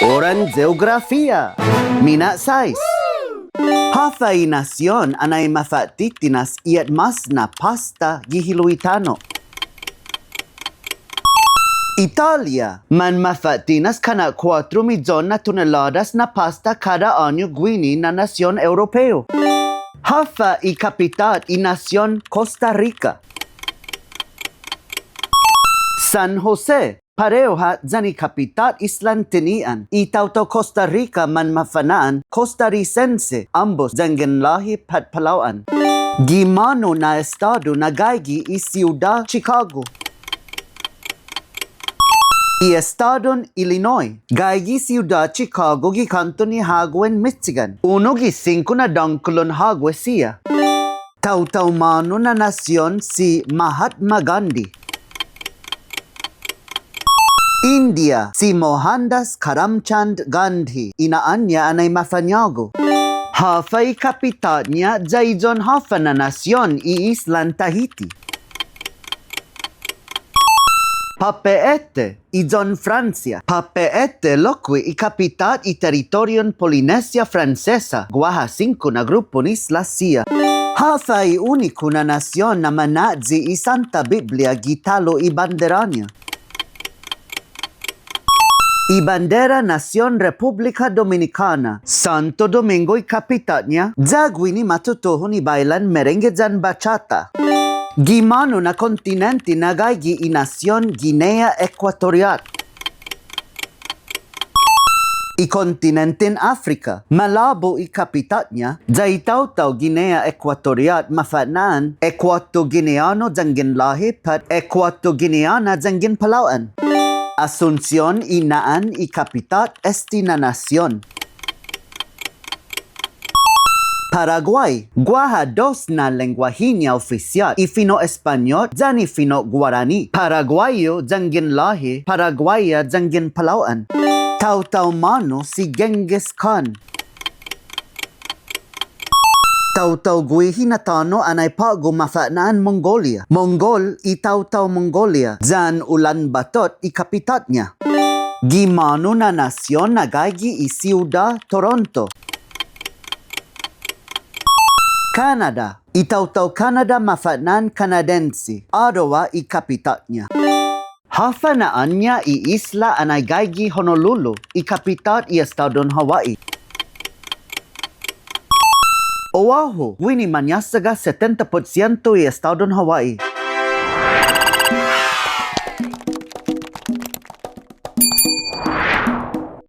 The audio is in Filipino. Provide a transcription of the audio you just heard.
Oran Geografía. Mina 6. Hafay nasyon anay mafatitinas iat mas na pasta gihiluitano. Italia, man mafatinas kana 4 milyon na toneladas na pasta kada anyo gwini na nasyon Europeo. Hafa i kapitat i nasyon Costa Rica. San Jose, pareho ha zani kapitat Islantinian, itauto Costa Rica man mafanaan Costarricense, ambos zangen lahi pat Palawan. Gimano na estado nagaygi i Ciudad Chicago. I estadon Illinois, gaygi Ciudad Chicago gi kanto ni Haguen, Michigan. Uno gi 5 na dangkulon Hagwe siya. Tautaw mano na nasyon si Mahatma Gandhi. India, si Mohandas Karamchand Gandhi, inaanya anay mafanyago. Hafay kapitat niya Jason hafa na nasyon i Island Tahiti. Papeete, izon Francia. Papeete lokwi i kapitat i teritoryon Polinesia Francesa, guaha 5 na grupo ni isla siya. Hafay uniku na nasyon na manazi i Santa Biblia gitalo i banderanya. I bandera Nasyon Republika Dominicana, Santo Domingo i kapitat niya, zagwini matutuhon i bailan merengue jan bachata. Gimano na kontinente nagaygi i Nasyon Guinea Equatorial. I kontinenten Afrika, malabo i kapitat niya, zaitaw-taw Guinea Equatorial mafanaan Equato-Guineano jangin lahi pat Equato-Guineana jangin Palawan. Asuncion inaan i kapitat esti na nasyon. Paraguay, guaha 2 na lengguahinya oficial i Fino Espanyol jani Fino Guarani. Paraguayo jangin lahi, Paraguaya jangin Palawan. Tautaw mano si Genghis Khan. Tautaw guihi na tano anay pago mafanaan Mongolia. Mongol itaw-taw Mongolia. Jan Ulan Batot i kapitat niya. Gimano na nasyon nagaygi i Ciudad Toronto. Canada. Itaw-taw Canada mafanaan Canadense. Ottawa i kapitat niya. Hafanaan niya i isla anay gaygi Honolulu i kapitat i estadon Hawaii. Oahu, wini manyasaga 70% i estadon Hawaii.